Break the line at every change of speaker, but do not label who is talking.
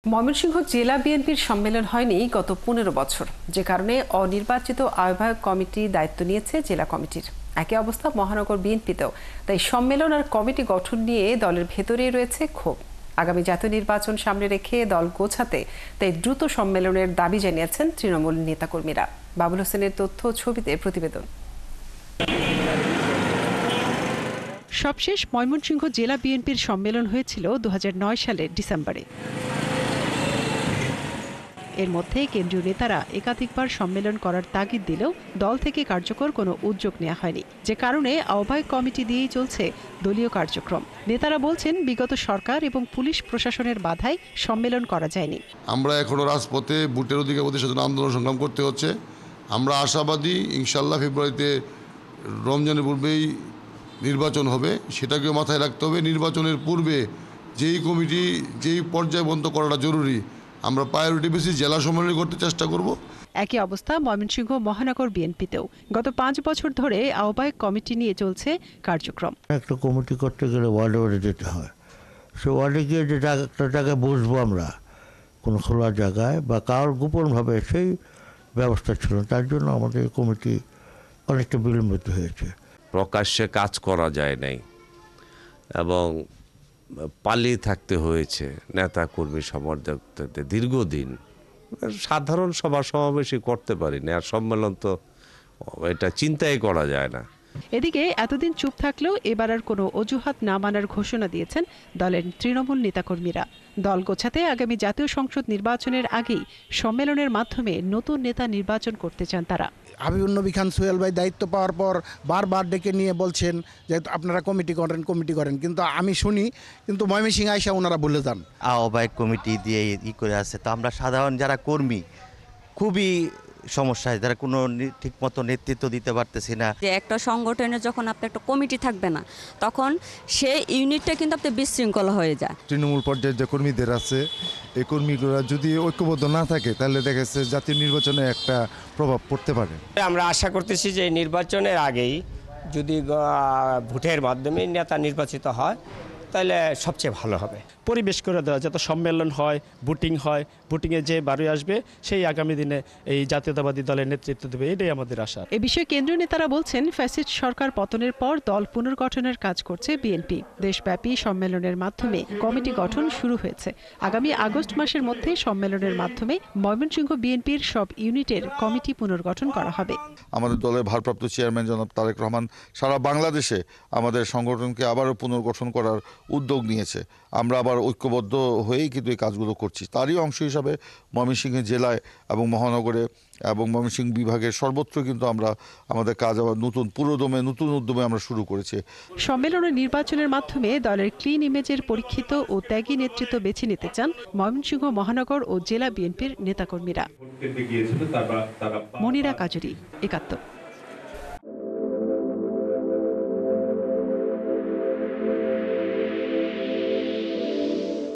ময়মনসিংহ জেলা বিএনপির সম্মেলন হয়নি গত 15 বছর, যে কারণে অনির্বাচিত আহ্বায়ক কমিটি দায়িত্ব নিয়েছে জেলা কমিটির। একই অবস্থা মহানগর বিএনপিতেও। তাই সম্মেলন আর কমিটি গঠন নিয়ে দলের ভেতরেই রয়েছে ক্ষোভ। আগামী জাতীয় নির্বাচন সামনে রেখে দল গোছাতে তাই দ্রুত সম্মেলনের দাবি জানিয়েছেন তৃণমূল নেতাকর্মীরা। বাবুল হোসেনের তথ্য ছবিতে প্রতিবেদন। সবশেষ ময়মনসিংহ জেলা বিএনপির সম্মেলন হয়েছিল 2009 সালের ডিসেম্বরে। এর মধ্যে কেন্দ্রীয় নেতারা একাধিকবার সম্মেলন করার তাগিদ দিলেও দল থেকে কার্যকর কোনো উদ্যোগ নেওয়া হয়নি, যে কারণে আহ্বায়ক কমিটি দিয়েই চলছে দলীয় কার্যক্রম। নেতারা বলছেন, বিগত সরকার এবং পুলিশ প্রশাসনের বাধায় সম্মেলন করা যায়নি।
আমরা এখনো রাজপথে ভোটের অধিকার প্রতিষ্ঠার জন্য আন্দোলন সংগ্রাম করতে হচ্ছে। আমরা আশাবাদী ইনশাল্লাহ ফেব্রুয়ারিতে রমজানের পূর্বেই নির্বাচন হবে, সেটাকেও মাথায় রাখতে হবে। নির্বাচনের পূর্বে যেই কমিটি যেই পর্যায় বন্ধ করাটা জরুরি, আমরা প্রায়োরিটি বেসিস জেলা সম্মেলন করতে চেষ্টা করব।
একই অবস্থা ময়মনসিংহ মহানগর বিএনপিতেও। গত 5 বছর ধরে আহ্বায়ক কমিটি নিয়ে চলছে কার্যক্রম।
একটা কমিটি করতে গেলে ওয়ার্ডে যেতে হয়, সে ওয়ার্ডে গিয়ে যে একটা জায়গায় বসবো আমরা কোনো খোলা জায়গায় বা কারোর গোপনভাবে, সেই ব্যবস্থা ছিল। তার জন্য আমাদের কমিটি অনেকটা বিলম্বিত হয়েছে।
প্রকাশ্যে কাজ করা যায় নাই এবং পালিয়ে থাকতে হয়েছে নেতা কর্মী সমর্থকদের দীর্ঘদিন। সাধারণ সভা সমাবেশই করতে পারিনি, আর সম্মেলন তো এটা চিন্তাই করা যায় না।
এদিকে এতদিন চুপ থাকলেও এবার আর কোনো অজুহাত না মানার ঘোষণা দিয়েছেন দলের তৃণমূল নেতাকর্মীরা। দল গোছাতে আগামী জাতীয় সংসদ নির্বাচনের আগেই সম্মেলনের মাধ্যমে নতুন নেতা নির্বাচন করতে চান তারা।
হাবিবুন নবী খান সোহেল ভাই দায়িত্ব পাওয়ার পর বারবার ডেকে নিয়ে বলছেন যে আপনারা কমিটি করেন, কিন্তু আমি শুনি কিন্তু ময়মনসিংহ আইসা ওনারা বলে যান
আহ্বায়ক কমিটি দিয়ে করে আছে। তো আমরা সাধারণ যারা কর্মী খুবই সমস্যায়, যারা কোনো ঠিকমতো নেতৃত্ব দিতে পারতেছি না।
যে একটা সংগঠনের যখন আপনার একটা কমিটি থাকবে না, তখন সেই ইউনিটটা কিন্তু আপনার বিশৃঙ্খলা হয়ে যায়।
তৃণমূল পর্যায়ের যে কর্মীদের আছে, এই কর্মীগুলো যদি ঐক্যবদ্ধ না থাকে তাহলে দেখা যাচ্ছে জাতীয় নির্বাচনে একটা প্রভাব পড়তে পারে।
আমরা আশা করতেছি যে নির্বাচনের আগেই যদি ভোটের মাধ্যমে নেতা নির্বাচিত হয় তাহলে সবচেয়ে ভালো হবে।
পরিবেশ করে দেওয়া, যাতে সম্মেলন হয়, ভোটিং হয়, ভোটিংয়ে যে বারোই আসবে সেই আগামী দিনে এই জাতীয়তাবাদী দলের নেতৃত্ব দেবে, এটাই আমাদের আশা।
এ বিষয়ে কেন্দ্রীয় নেতারা বলছেন, ফ্যাসিস্ট সরকার পতনের পর দল পুনর্গঠনের কাজ করছে বিএনপি। দেশব্যাপী সম্মেলনের মাধ্যমে কমিটি গঠন শুরু হয়েছে। আগামী আগস্ট মাসের মধ্যে সম্মেলনের মাধ্যমে ময়মনসিংহ বিএনপির সব ইউনিটের কমিটি পুনর্গঠন করা হবে।
আমাদের দলের ভারপ্রাপ্ত চেয়ারম্যান জনাব তারেক রহমান সারা বাংলাদেশে আমাদের সংগঠনকে আবারও পুনর্গঠন করার উদ্যোগ নিয়েছে। আমরা আবার ঐক্যবদ্ধ হয়েই কিন্তু এই কাজগুলো করছি। তারই অংশ হিসাবে ময়মনসিংহ জেলায় এবং মহানগরে এবং ময়মনসিংহ বিভাগের সর্বত্র কিন্তু আমরা আমাদের কাজ আবার নতুন উদ্যমে আমরা শুরু করেছি।
সম্মেলন ও নির্বাচনের মাধ্যমে দলের ক্লিন ইমেজের পরীক্ষিত ও ত্যাগী নেতৃত্ব বেছে নিতে চান ময়মনসিংহ মহানগর ও জেলা বিএনপির নেতাকর্মীরা। মনিরা কাজুরি, ৭১।